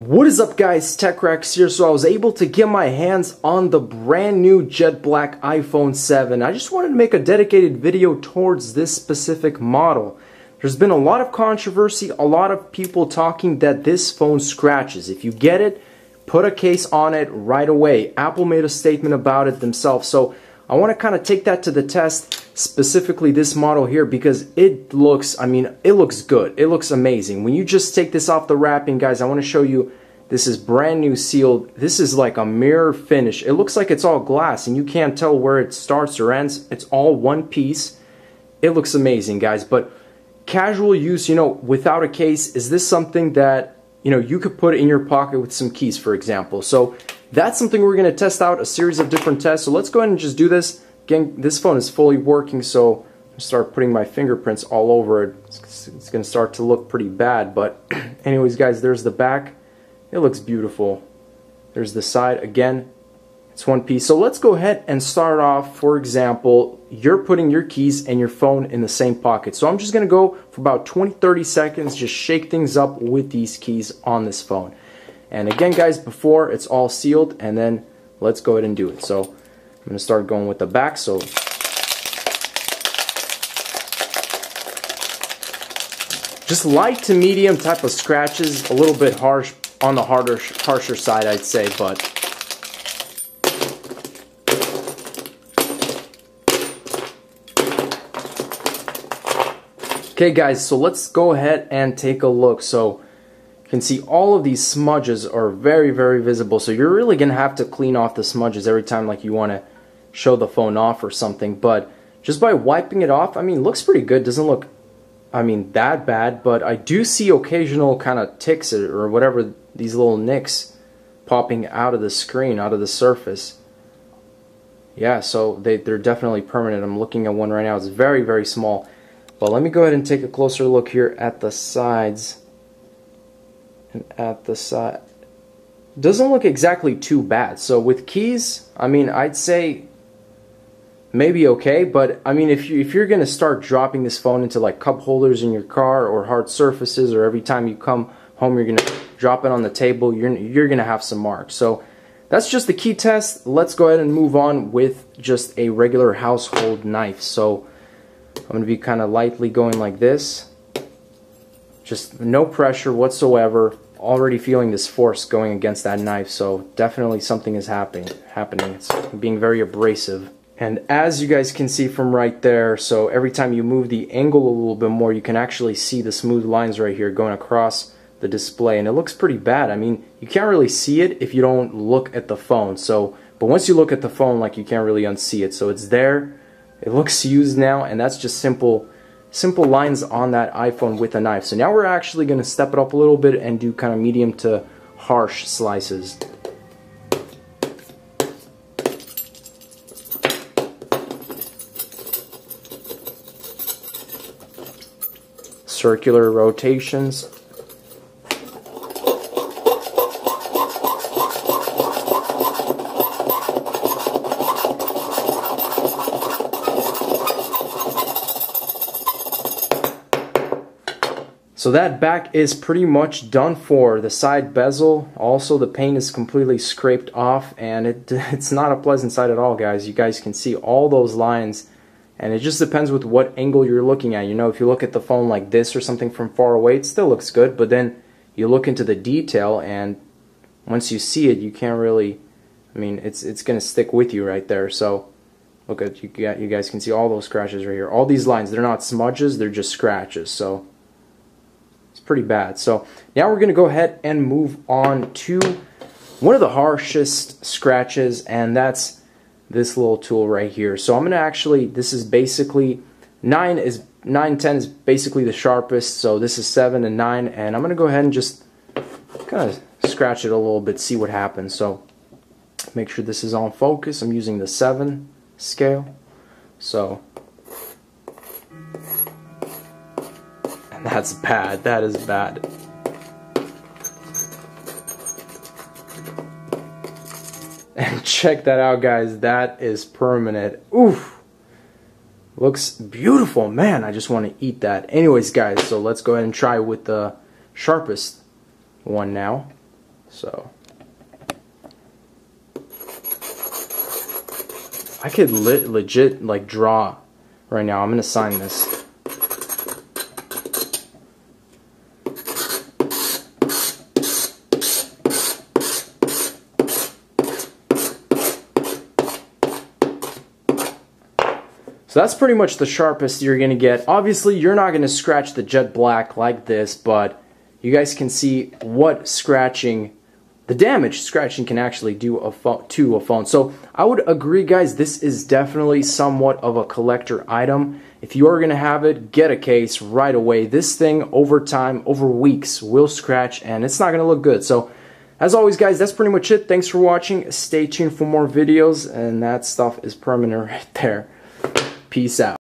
What is up, guys? TechRex here. So I was able to get my hands on the brand new jet black iPhone 7. I just wanted to make a dedicated video towards this specific model. There's been a lot of controversy, a lot of people talking that this phone scratches. If you get it, put a case on it right away. Apple made a statement about it themselves. So I want to kind of take that to the test, specifically this model here, because it looks, it looks good. It looks amazing. When you just take this off the wrapping, guys, I want to show you, this is brand new sealed. This is like a mirror finish. It looks like it's all glass and you can't tell where it starts or ends. It's all one piece. It looks amazing, guys. But casual use, without a case, is this something that, you could put in your pocket with some keys, for example? So that's something we're going to test out, a series of different tests. So let's go ahead and just do this. Again, this phone is fully working, so I'm going to start putting my fingerprints all over it. It's going to start to look pretty bad, but anyways, guys, there's the back. It looks beautiful. There's the side. Again, it's one piece. So let's go ahead and start off. For example, you're putting your keys and your phone in the same pocket. So I'm just going to go for about 20-30 seconds, just shake things up with these keys on this phone. And again, guys, before it's all sealed, and then let's go ahead and do it. So I'm going to start going with the back. So just light to medium type of scratches, a little bit harsh, on the harsher side, I'd say, but okay, guys, so let's go ahead and take a look. So you can see all of these smudges are very, very visible. So you're really gonna have to clean off the smudges every time like you want to show the phone off or something. But just by wiping it off, looks pretty good. Doesn't look, that bad. But I do see occasional kind of ticks or whatever, these little nicks popping out of the screen, out of the surface. Yeah, so they're definitely permanent. I'm looking at one right now. It's very, very small. But let me go ahead and take a closer look here at the sides. And at the side, doesn't look exactly too bad. So with keys, I'd say maybe okay, but if you're gonna start dropping this phone into like cup holders in your car or hard surfaces, or every time you come home you're gonna drop it on the table, you're gonna have some marks. So that's just the key test. Let's go ahead and move on with just a regular household knife. So I'm gonna be kind of lightly going like this, just no pressure whatsoever. Already feeling this force going against that knife, so definitely something is happening. It's being very abrasive. And as you guys can see from right there, so every time you move the angle a little bit more, you can actually see the smooth lines right here going across the display, and it looks pretty bad. You can't really see it if you don't look at the phone. So, but once you look at the phone, like, you can't really unsee it. So it's there. It looks used now, and that's just simple lines on that iPhone with a knife. So now we're actually going to step it up a little bit and do kind of medium to harsh slices. Circular rotations. So that back is pretty much done for. The side bezel, also the paint is completely scraped off, and it's not a pleasant sight at all, guys. You guys can see all those lines, and it just depends with what angle you're looking at. If you look at the phone like this or something from far away, it still looks good, but then you look into the detail, and once you see it, you can't really, it's gonna stick with you right there. So look at, you guys can see all those scratches right here. All these lines, they're not smudges, they're just scratches. So it's pretty bad. So now we're going to go ahead and move on to one of the harshest scratches, and that's this little tool right here. So I'm going to actually, this is basically 10 is basically the sharpest. So this is 7 and 9, and I'm going to go ahead and just kind of scratch it a little bit, see what happens. So make sure this is on focus. I'm using the 7 scale. So that's bad. That is bad. And check that out, guys. That is permanent. Oof. Looks beautiful, man. I just want to eat that. Anyways, guys, so let's go ahead and try with the sharpest one now. So I could legit like draw right now. I'm gonna sign this. So that's pretty much the sharpest you're going to get. Obviously, you're not going to scratch the jet black like this, but you guys can see what scratching, the damage scratching can actually do to a phone. So I would agree, guys, this is definitely somewhat of a collector item. If you are going to have it, get a case right away. This thing, over time, over weeks, will scratch, and it's not going to look good. So as always, guys, that's pretty much it. Thanks for watching. Stay tuned for more videos, and that stuff is permanent right there. Peace out.